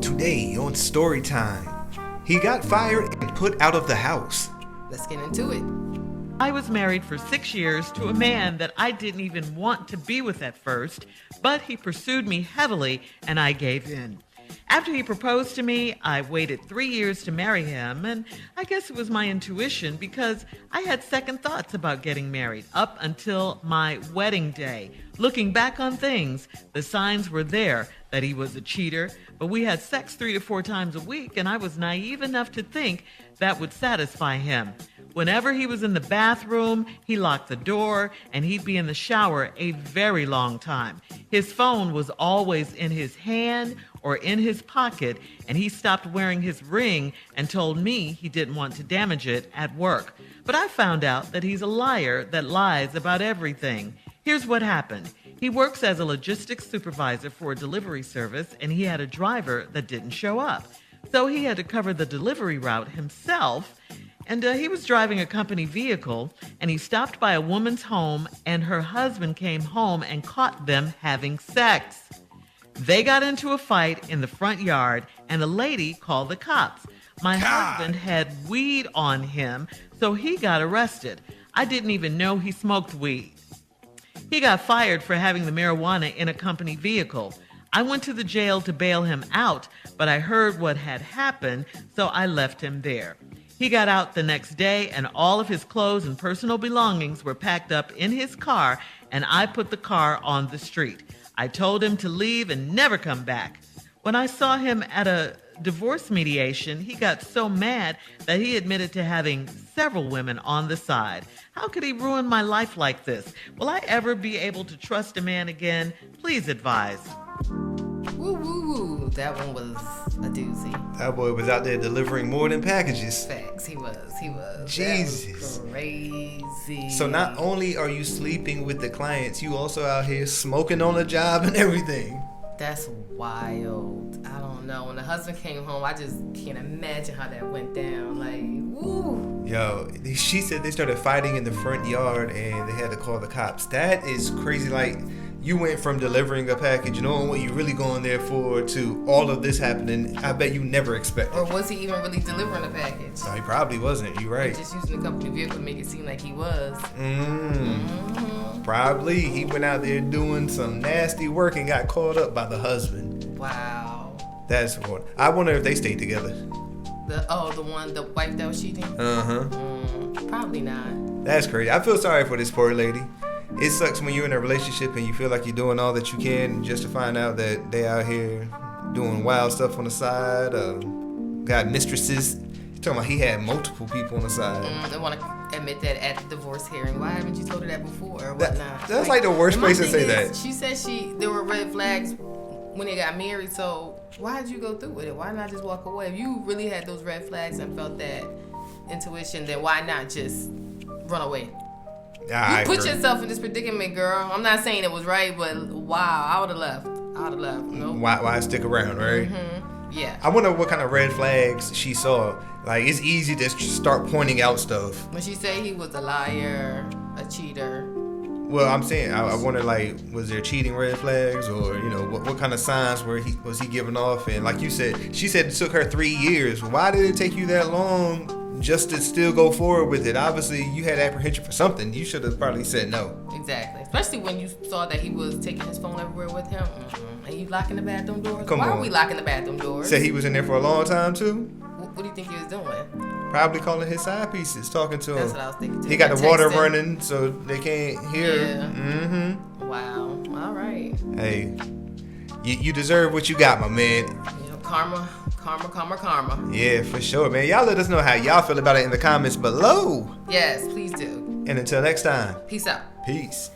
Today on Story Time, he got fired and put out of the house. Let's get into it. I was married for 6 years to a man that I didn't even want to be with at first, but he pursued me heavily and I gave in. After he proposed to me, I waited 3 years to marry him, and I guess it was my intuition because I had second thoughts about getting married up until my wedding day. Looking back on things, the signs were there that he was a cheater, but we had sex 3 to 4 times a week, and I was naive enough to think that would satisfy him. Whenever he was in the bathroom, he locked the door and he'd be in the shower a very long time. His phone was always in his hand or in his pocket, and he stopped wearing his ring and told me he didn't want to damage it at work. But I found out that he's a liar that lies about everything. Here's what happened. He works as a logistics supervisor for a delivery service, and he had a driver that didn't show up. So he had to cover the delivery route himself. And he was driving a company vehicle, and he stopped by a woman's home, and her husband came home and caught them having sex. They got into a fight in the front yard, and the lady called the cops. My husband had weed on him, so he got arrested. I didn't even know he smoked weed. He got fired for having the marijuana in a company vehicle. I went to the jail to bail him out, but I heard what had happened, so I left him there. He got out the next day, and all of his clothes and personal belongings were packed up in his car, and I put the car on the street. I told him to leave and never come back. When I saw him at a divorce mediation, he got so mad that he admitted to having several women on the side. How could he ruin my life like this? Will I ever be able to trust a man again? Please advise. Woo, woo, woo. That one was a doozy. That boy was out there delivering more than packages. Facts. He was. Jesus. That was crazy. So not only are you sleeping with the clients, you also out here smoking on the job and everything. That's wild. I don't know. When the husband came home, I just can't imagine how that went down. Like, woo. Yo, she said they started fighting in the front yard and they had to call the cops. That is crazy. Like, you went from delivering a package, knowing what you really going there for, to all of this happening. I bet you never expected. Or was he even really delivering a package? No, he probably wasn't. You're right. Just using the company vehicle to make it seem like he was. Probably. He went out there doing some nasty work and got caught up by the husband. Wow. That's what. I wonder if they stayed together. The wife that was cheating? Probably not. That's crazy. I feel sorry for this poor lady. It sucks when you're in a relationship and you feel like you're doing all that you can just to find out that they out here doing wild stuff on the side. Got mistresses. You're talking about he had multiple people on the side. They want to admit that at the divorce hearing. Why haven't you told her that before or whatnot? That's like the worst place to say that. She said there were red flags when they got married, so why did you go through with it? Why not just walk away? If you really had those red flags and felt that intuition, then why not just run away? Yeah, you put yourself in this predicament, girl. I'm not saying it was right, but wow, I would have left. Nope. Why stick around, right? Yeah. I wonder what kind of red flags she saw. Like, it's easy to start pointing out stuff. When she said he was a liar, a cheater. Well, I'm saying, I wonder, like, was there cheating red flags, or what kind of signs was he giving off? And like you said, she said it took her 3 years. Why did it take you that long just to still go forward with it? Obviously, you had apprehension for something. You should have probably said no. Exactly. Especially when you saw that he was taking his phone everywhere with him. And you locking the bathroom doors? Why are we locking the bathroom doors? Said he was in there for a long time, too? What do you think he was doing? Probably calling his side pieces, talking to him. That's what I was thinking, too. He got the water running so they can't hear. Yeah. Wow. All right. Hey, you deserve what you got, my man. Karma. Yeah, for sure, man. Y'all let us know how y'all feel about it in the comments below. Yes, please do. And until next time. Peace out. Peace.